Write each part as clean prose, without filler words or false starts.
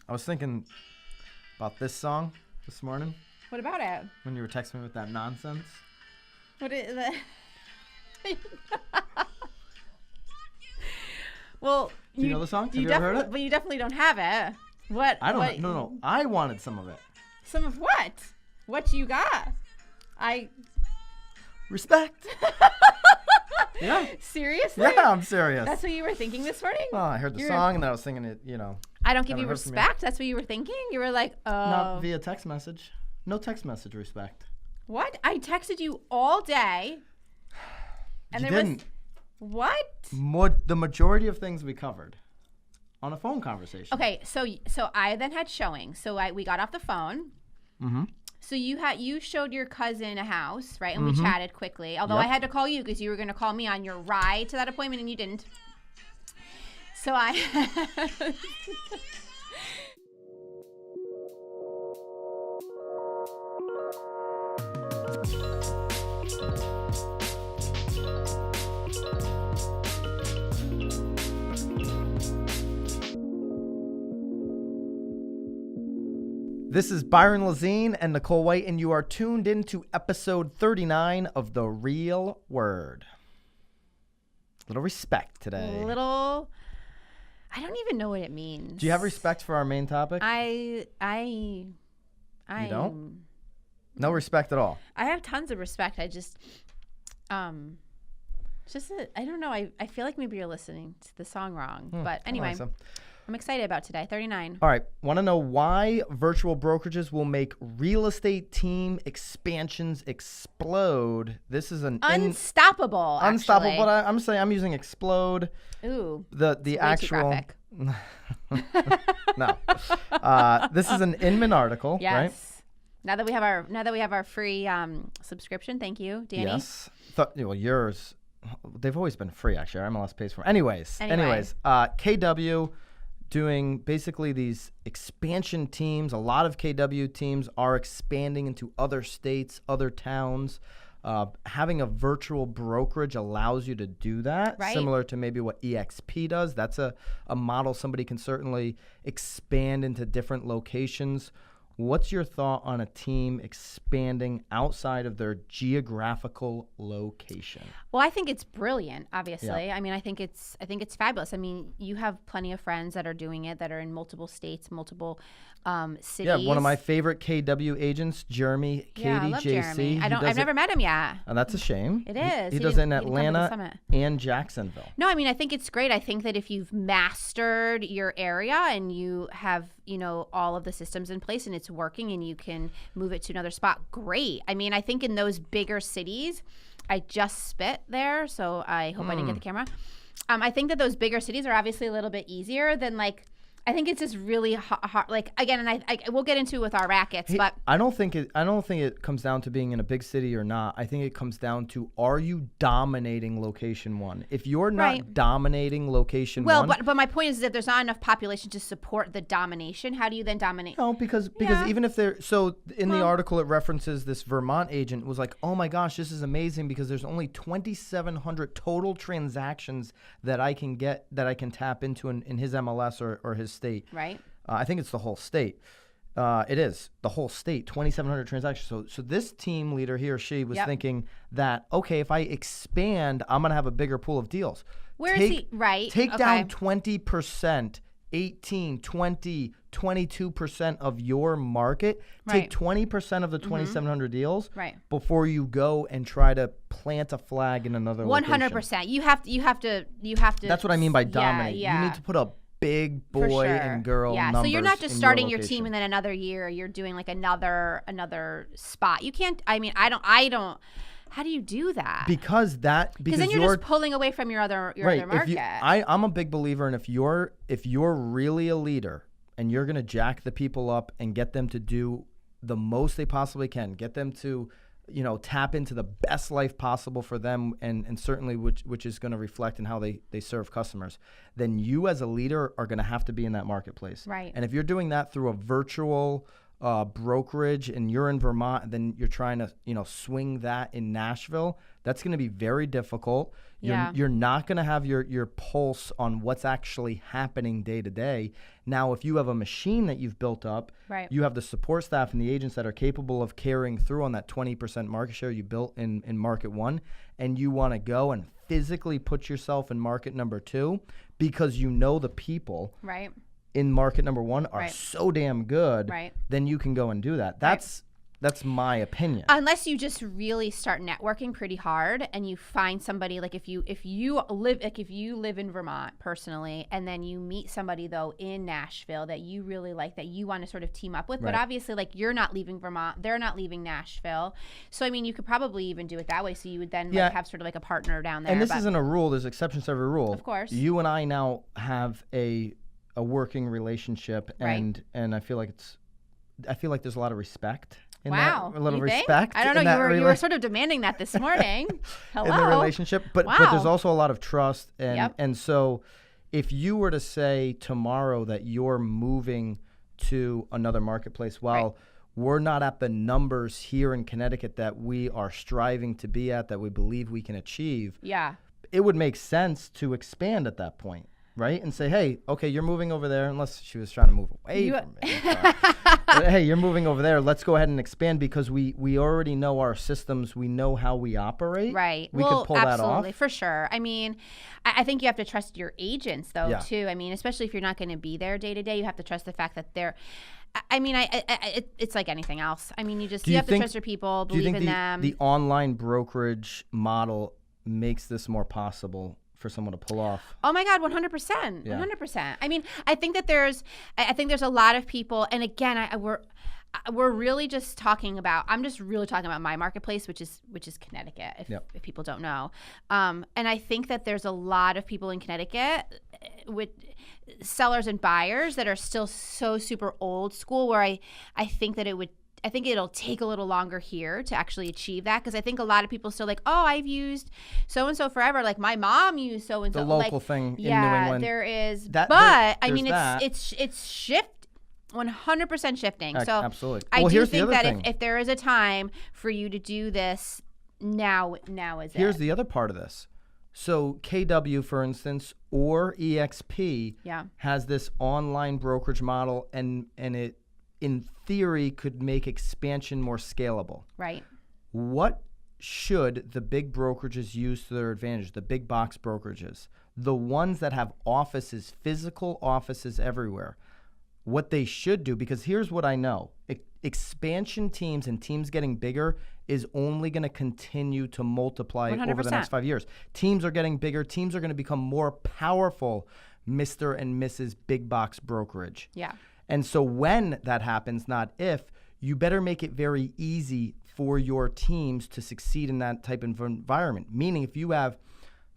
I was thinking about this song this morning What about it? when you were texting me with that nonsense. What is that? Well, Do you know the song? Have you ever heard it? But you definitely don't have it. What? I don't what, know. No. I wanted some of it. Some of what? What you got? Respect. Yeah. Seriously? Yeah, I'm serious. That's what you were thinking this morning? Oh, I heard the song and then I was thinking it, I don't give you Haven't heard from you. respect? That's what you were thinking? You were like, oh. Not via text message. No text message respect. What? I texted you all day. And You there didn't. was what? The majority of things we covered on a phone conversation. Okay, so I then had showing. So we got off the phone. Mm-hmm. So you showed your cousin a house, right? And we chatted quickly. Although I had to call you because you were going to call me on your ride to that appointment and you didn't. So I This is Byron Lazine and Nicole White, and you are tuned into episode 39 of The Real Word. Little respect today. I don't even know what it means. Do you have respect for our main topic? I You don't? No respect at all. I have tons of respect. I just I don't know. I feel like maybe you're listening to the song wrong. But anyway, I'm excited about today. 39. All right. Want to know why virtual brokerages will make real estate team expansions explode? This is an unstoppable. Unstoppable. But I'm saying I'm using explode. Ooh. The actual. Way too graphic. No. This is an Inman article, yes. right? Now that we have our free subscription, thank you, Danny. Yes. Well, yours, they've always been free. Actually, our MLS pays for them. Anyways, KW. Doing basically these expansion teams. A lot of KW teams are expanding into other states, other towns. Having a virtual brokerage allows you to do that, right. Similar to maybe what EXP does. That's a model somebody can certainly expand into different locations. What's your thought on a team expanding outside of their geographical location? Well, I think it's brilliant, obviously. Yeah. I mean, I think it's fabulous. I mean, you have plenty of friends that are doing it, that are in multiple states, multiple cities. Yeah, one of my favorite KW agents, Jeremy, Katie, I love JC. Jeremy. I've never met him yet. And that's a shame. It is. He does it in Atlanta and Jacksonville. No, I mean, I think it's great. I think that if you've mastered your area and you have, all of the systems in place and it's working and you can move it to another spot, great. I mean, I think in those bigger cities, I just spit there, so I hope I didn't get the camera. I think that those bigger cities are obviously a little bit easier than I think it's just really hard. Again, and I we'll get into it with our rackets, but I don't think it comes down to being in a big city or not. I think it comes down to, are you dominating location one? If you're not dominating location one, but my point is that there's not enough population to support the domination. How do you then dominate? No, because even if they're the article it references this Vermont agent was like, oh my gosh, this is amazing because there's only 2,700 total transactions that I can tap into in his MLS or his state. Right. I think it's the whole state. It is the whole state, 2,700 transactions. So this team leader, he or she, was thinking that, okay, if I expand, I'm going to have a bigger pool of deals. Where is he? Right. Take down 20%, 18, 20, 22% of your market. Take 20% of the 2,700 deals before you go and try to plant a flag in another 100%. You have to. That's what I mean by dominate. Yeah. You need to put a big boy and girl numbers. So you're not just starting your team and then another year you're doing another spot. You can't. I mean, I don't. How do you do that? Because then you're just pulling away from your other market. I'm a big believer in if you're really a leader and you're gonna jack the people up and get them to do the most they possibly can, get them to tap into the best life possible for them and certainly which is going to reflect in how they serve customers, then you as a leader are going to have to be in that marketplace. Right. And if you're doing that through a virtual brokerage and you're in Vermont, then you're trying to, swing that in Nashville, that's going to be very difficult. You're not going to have your pulse on what's actually happening day to day. Now, if you have a machine that you've built up, you have the support staff and the agents that are capable of carrying through on that 20% market share you built in market one, and you want to go and physically put yourself in market number two because the people in market number one are so damn good, then you can go and do that. That's my opinion. Unless you just really start networking pretty hard and you find somebody, like if you live in Vermont personally, and then you meet somebody though in Nashville that you really like, that you want to sort of team up with, but obviously like you're not leaving Vermont, they're not leaving Nashville. So I mean, you could probably even do it that way. So you would then have sort of like a partner down there. And this isn't a rule. There's exceptions to every rule. Of course. You and I now have a working relationship, and I feel like there's a lot of respect. A little respect. I don't know. You were sort of demanding that this morning. Hello. In the relationship, but there's also a lot of trust, and so if you were to say tomorrow that you're moving to another marketplace, we're not at the numbers here in Connecticut that we are striving to be at, that we believe we can achieve. It would make sense to expand at that point. Right? And say, hey, okay, you're moving over there, unless she was trying to move away from it. But, hey, you're moving over there. Let's go ahead and expand because we already know our systems. We know how we operate. Right. We could pull that off. Absolutely, for sure. I mean, I think you have to trust your agents, though, too. I mean, especially if you're not going to be there day to day, you have to trust the fact that they're – I mean, it's like anything else. I mean, you have to trust your people, believe in them. The online brokerage model makes this more possible for someone to pull off? Oh my God, 100%, 100%. I mean, I think there's a lot of people, and again, we're really just talking about. I'm just really talking about my marketplace, which is Connecticut. If people don't know, and I think that there's a lot of people in Connecticut with sellers and buyers that are still so super old school. Where I think that I think it'll take a little longer here to actually achieve that, because I think a lot of people still like, oh, I've used so-and-so forever. Like my mom used so-and-so. The local thing in New England. There is. I mean, it's shift. 100% shifting. So absolutely. I do think that if there is a time for you to do this, now is it. Here's the other part of this. So KW, for instance, or EXP has this online brokerage model, and it, in theory, could make expansion more scalable. Right. What should the big brokerages use to their advantage, the big box brokerages, the ones that have offices, physical offices everywhere? What they should do, because here's what I know. Expansion teams and teams getting bigger is only going to continue to multiply 100%. Over the next 5 years. Teams are getting bigger. Teams are going to become more powerful, Mr. and Mrs. Big Box Brokerage. Yeah. And so when that happens, not if, you better make it very easy for your teams to succeed in that type of environment. Meaning if you have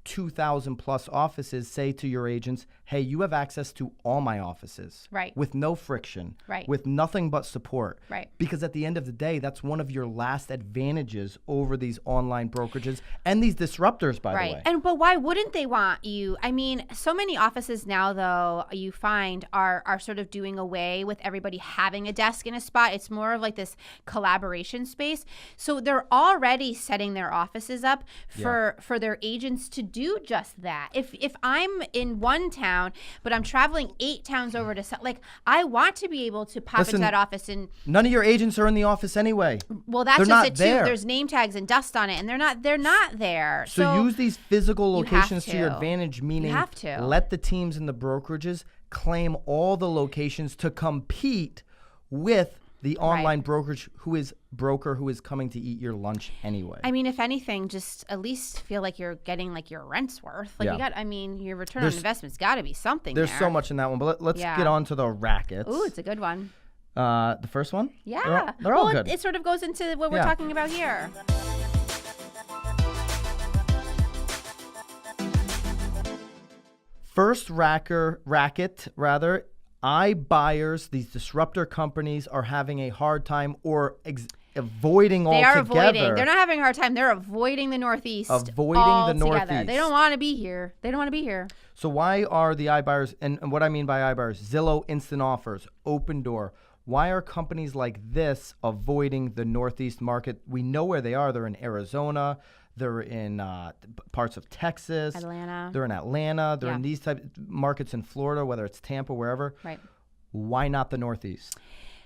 2,000 plus offices, say to your agents, hey, you have access to all my offices. Right. With no friction. Right. With nothing but support. Right. Because at the end of the day, that's one of your last advantages over these online brokerages and these disruptors, by the way. But why wouldn't they want you? I mean, so many offices now, though, you find are sort of doing away with everybody having a desk in a spot. It's more of like this collaboration space. So they're already setting their offices up for their agents to do just that. If I'm in one town, but I'm traveling 8 towns over to, like, I want to be able to pop into that office. And none of your agents are in the office anyway. Well, that's just it too. There's name tags and dust on it, and they're not there. So use these physical locations to your advantage, meaning you have to let the teams and the brokerages claim all the locations to compete with the online broker who is coming to eat your lunch anyway. I mean, if anything, just at least feel like you're getting like your rent's worth. Like your return on investment's got to be something. There's so much in that one, but let's get on to the rackets. Ooh, it's a good one. The first one? Yeah. They're all good. It sort of goes into what we're talking about here. First racket, iBuyers, these disruptor companies, are having a hard time or avoiding altogether. They are avoiding. They're not having a hard time. They're avoiding the Northeast. The Northeast. They don't want to be here. So why are the iBuyers, and what I mean by iBuyers, Zillow Instant Offers, Open Door, why are companies like this avoiding the Northeast market? We know where they are. They're in Arizona. They're in parts of Texas. Atlanta. They're in Atlanta. They're in these type markets in Florida, whether it's Tampa, wherever. Right. Why not the Northeast?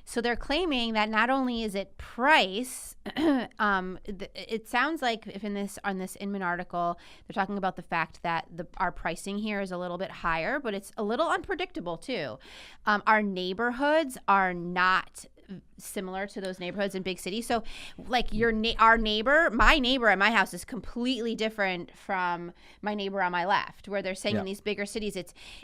So they're claiming that not only is it price, it sounds like if on this Inman article, they're talking about the fact that our pricing here is a little bit higher, but it's a little unpredictable too. Our neighborhoods are not similar to those neighborhoods in big cities. So like my neighbor at my house is completely different from my neighbor on my left, where they're saying in these bigger cities,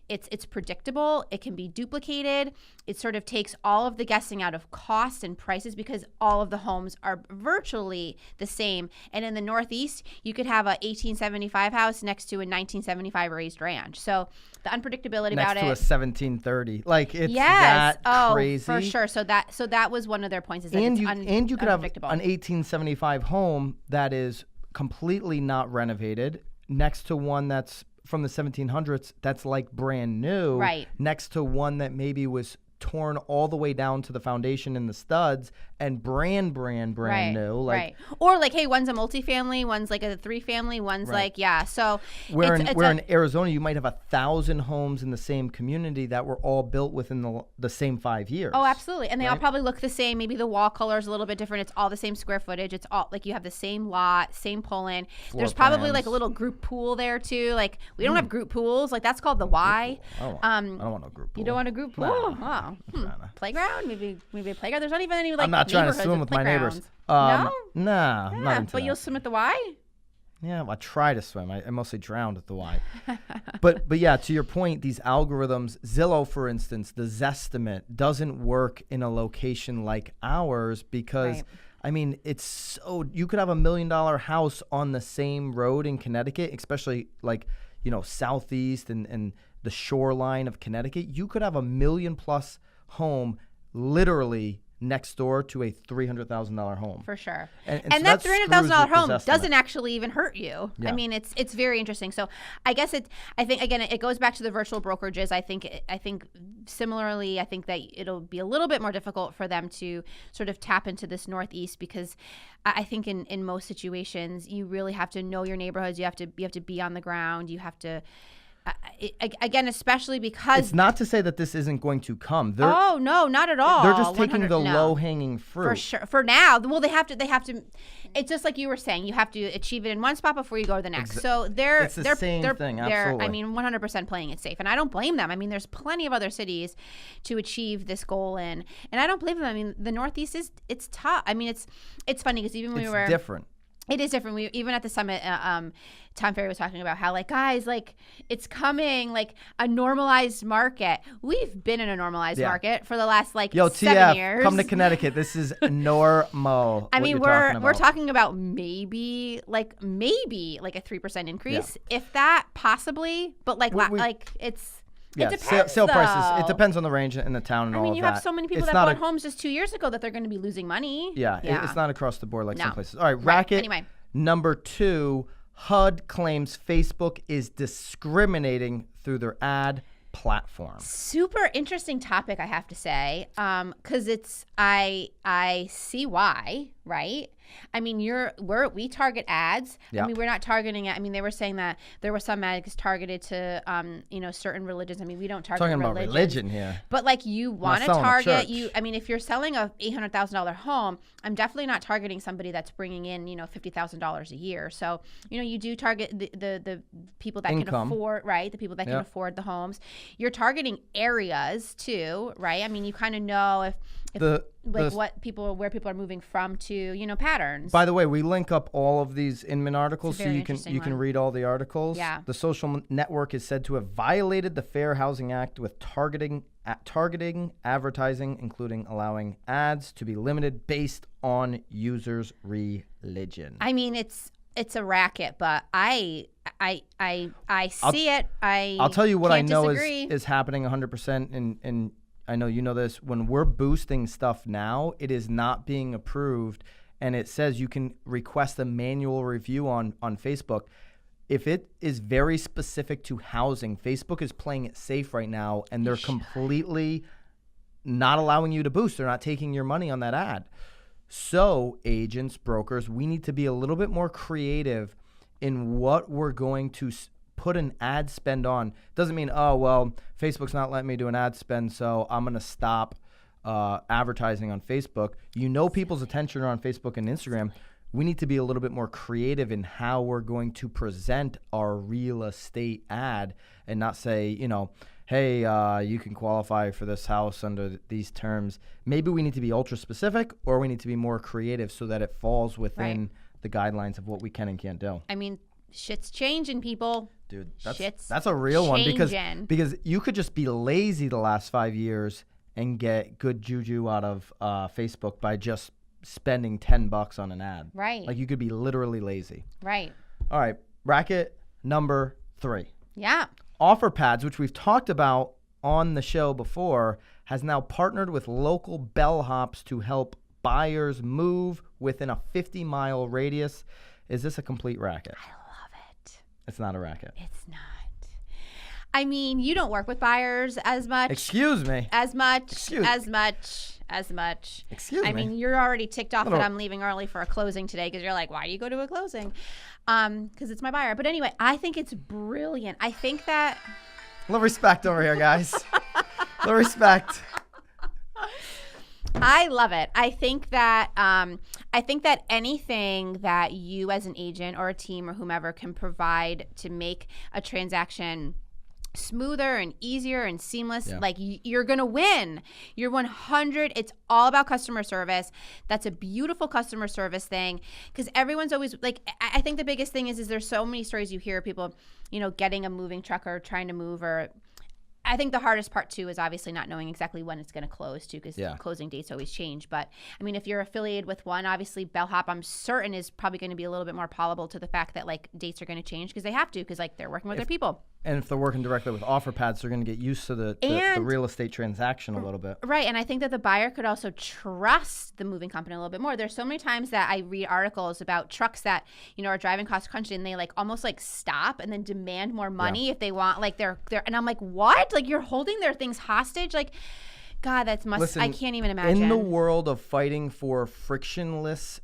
it's predictable. It can be duplicated. It sort of takes all of the guessing out of costs and prices because all of the homes are virtually the same. And in the Northeast, you could have a 1875 house next to a 1975 raised ranch. So the unpredictability about it. Next to a 1730. Like it's that crazy. For sure. So that was one of their points, is that and it's you could have an unpredictable. 1875 home that is completely not renovated next to one that's from the 1700s that's like brand new, right, next to one that maybe was torn all the way down to the foundation and the studs and brand new. Like, right. Or like, hey, one's a multifamily, one's like a 3-family, one's like, so where in Arizona, you might have 1,000 homes in the same community that were all built within the same 5 years. Oh, absolutely. And they all probably look the same. Maybe the wall color is a little bit different. It's all the same square footage. It's all like you have the same lot, same pull-in. There's probably like a little group pool there too. Like we don't have group pools. Like that's called the Y. I don't want no group pool. You don't want a group pool? Nah. Oh. Playground? Maybe a playground. There's not even any like. I'm not trying to swim with my neighbors. No? Nah, I'm not into but that. you'll swim at the Y? Yeah, I try to swim. I mostly drowned at the Y. but yeah, to your point, these algorithms, Zillow, for instance, the Zestimate doesn't work in a location like ours because, I mean, it's so, you could have $1 million house on the same road in Connecticut, especially like, southeast and the shoreline of Connecticut. You could have $1 million+ home literally next door to a $300,000 home. For sure. And so that $300,000 home doesn't actually even hurt you. Yeah. I mean, it's very interesting. So I guess I think again, it goes back to the virtual brokerages. I think similarly, I think that it'll be a little bit more difficult for them to sort of tap into this Northeast because I think in most situations, you really have to know your neighborhoods. You have to be on the ground. You have to, again, especially because it's not to say that this isn't going to come. No, not at all. They're just taking the low-hanging fruit. For sure. For now, well, they have to. It's just like you were saying. You have to achieve it in one spot before you go to the next. So it's the same thing. Absolutely. I mean, 100% playing it safe, and I don't blame them. I mean, there's plenty of other cities to achieve this goal in, and I don't blame them. I mean, the Northeast it's tough. I mean, it's funny because even when we were different. It is different. Even at the summit, Tom Ferry was talking about how, like, guys, like, it's coming, like, a normalized market. We've been in a normalized market for the last, 7 years. Come to Connecticut. This is normal. I mean, we're talking about maybe like a 3% increase, if that, possibly. But, it's... Yeah, it depends, sale prices. It depends on the range in the town and all of that. I mean, you have so many people that bought homes just 2 years ago that they're going to be losing money. Yeah, it's not across the board like some places. All right, Racket. Anyway. Number 2, HUD claims Facebook is discriminating through their ad platform. Super interesting topic, I have to say, because I see why, right? I mean, we target ads. Yeah. I mean, we're not targeting it. I mean, they were saying that there were some ads targeted to, certain religions. I mean, we don't target talking about religion here. But you want to target I mean, if you're selling a $800,000 home, I'm definitely not targeting somebody that's bringing in, $50,000 a year. So, you do target the people that can afford, right? The people that can afford the homes. You're targeting areas too, right? I mean, you kind of know where people are moving from to, patterns. By the way, we link up all of these Inman articles so you can read all the articles. Yeah. The social network is said to have violated the Fair Housing Act with targeting advertising, including allowing ads to be limited based on users' religion. I mean, it's a racket, but I see it. I'll tell you what I know disagree. is happening 100%, and I know you know this. When we're boosting stuff now, it is not being approved, and it says you can request a manual review on Facebook. If it is very specific to housing, Facebook is playing it safe right now, and they're completely not allowing you to boost. They're not taking your money on that ad. So agents, brokers, we need to be a little bit more creative in what we're going to put an ad spend on. Doesn't mean, oh, well, Facebook's not letting me do an ad spend, so I'm going to stop advertising on Facebook. People's attention are on Facebook and Instagram. We need to be a little bit more creative in how we're going to present our real estate ad and not say, hey, you can qualify for this house under these terms. Maybe we need to be ultra specific, or we need to be more creative so that it falls within the guidelines of what we can and can't do. I mean, shit's changing, people. Dude, that's a real one because you could just be lazy the last 5 years and get good juju out of Facebook by just spending $10 on an ad. Right. Like you could be literally lazy. Right. All right. Racket number 3. Yeah. OfferPads, which we've talked about on the show before, has now partnered with local bellhops to help buyers move within a 50-mile radius. Is this a complete racket? I love it. It's not a racket. It's not. I mean, you don't work with buyers as much. Excuse me. As much. Excuse me. I mean, you're already ticked off that I'm leaving early for a closing today because you're like, why do you go to a closing? Because it's my buyer. But anyway, I think it's brilliant. I think that... A little respect over here, guys. A little respect. I love it. I think that anything that you as an agent or a team or whomever can provide to make a transaction smoother and easier and seamless, like you're gonna win. You're 100. It's all about customer service. That's a beautiful customer service thing, because everyone's always like, I think the biggest thing is there's so many stories you hear of people, getting a moving truck or trying to move. Or I think the hardest part too is obviously not knowing exactly when it's going to close too, because closing dates always change. But I mean, if you're affiliated with one, obviously bellhop, I'm certain, is probably going to be a little bit more palatable to the fact that like dates are going to change because they have to, because like they're working with their people. And if they're working directly with OfferPads, they're going to get used to the real estate transaction a little bit. Right. And I think that the buyer could also trust the moving company a little bit more. There's so many times that I read articles about trucks that, are driving across country and they like almost like stop and then demand more money if they want, like they're and I'm like, what? Like you're holding their things hostage? Like, God, Listen, I can't even imagine. In the world of fighting for frictionless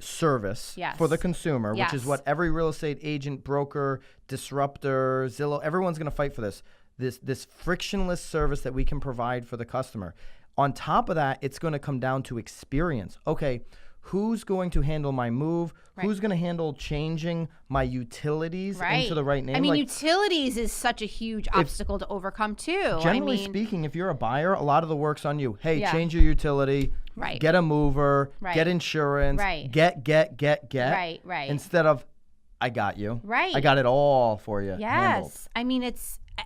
service for the consumer, which is what every real estate agent, broker, disruptor, Zillow, everyone's going to fight for this frictionless service that we can provide for the customer. On top of that, it's going to come down to experience. Okay, who's going to handle my move? Right. Who's going to handle changing my utilities into the right name? I mean, utilities is such a huge obstacle to overcome too. Generally speaking, if you're a buyer, a lot of the work's on you. Hey, change your utility. Right. Get a mover. Right. Get insurance. Right. Get. Right. Instead of, I got you. Right. I got it all for you. Yes. Handled. I mean,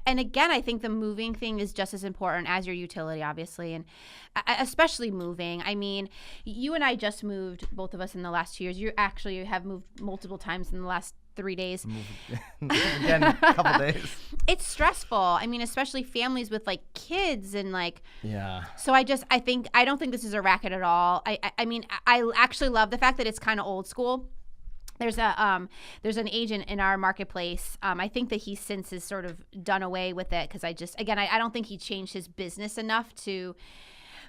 and again, I think the moving thing is just as important as your utility, obviously, and especially moving. I mean, you and I just moved, both of us, in the last 2 years. You actually have moved multiple times in the last 3 days. Again, a couple days. It's stressful. I mean, especially families with like kids and like. Yeah. So I don't think this is a racket at all. I mean, I actually love the fact that it's kind of old school. There's an agent in our marketplace. I think that he since has sort of done away with it, because I don't think he changed his business enough to.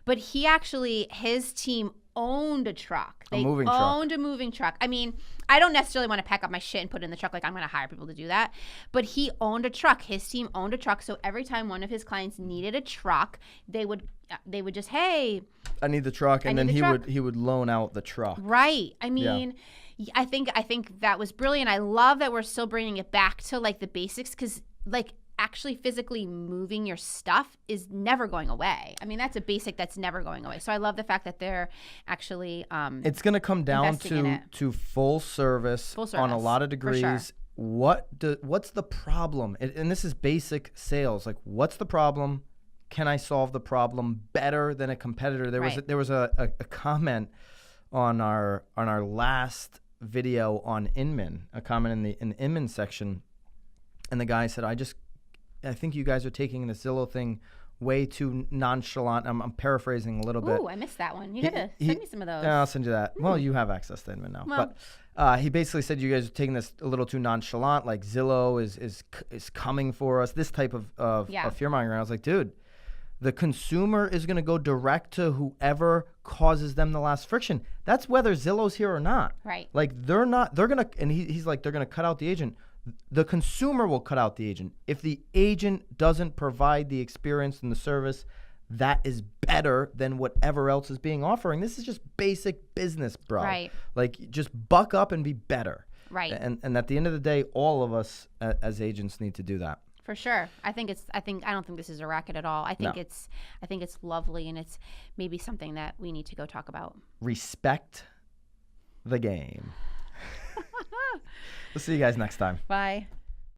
But his team owned a truck. They owned a moving truck. I mean, I don't necessarily want to pack up my shit and put it in the truck. Like, I'm going to hire people to do that. But he owned a truck. His team owned a truck. So every time one of his clients needed a truck, they would just, hey, I need the truck, and then he would loan out the truck. Right. I mean. Yeah. I think that was brilliant. I love that we're still bringing it back to like the basics, because like actually physically moving your stuff is never going away. I mean, that's a basic that's never going away. So I love the fact that they're actually it's going to come down to full service on a lot of degrees. For sure. What's the problem? And this is basic sales. Like, what's the problem? Can I solve the problem better than a competitor? There was a comment on our last video on Inman, a comment in the Inman section, and the guy said, I think you guys are taking the Zillow thing way too nonchalant. I'm paraphrasing a little bit. Ooh, I missed that one. You gotta send me some of those. Yeah, I'll send you that. Well, you have access to Inman now. Well, but he basically said you guys are taking this a little too nonchalant, like Zillow is coming for us, this type of fear mongering. I was like, dude, The consumer is going to go direct to whoever causes them the last friction. That's whether Zillow's here or not. Right. Like they're going to, and he's like, they're going to cut out the agent. The consumer will cut out the agent. If the agent doesn't provide the experience and the service that is better than whatever else is being offering, this is just basic business, bro. Right. Like just buck up and be better. Right. And at the end of the day, all of us as agents need to do that. For sure. I don't think this is a racket at all. I think it's lovely, and it's maybe something that we need to go talk about. Respect the game. We'll see you guys next time. Bye.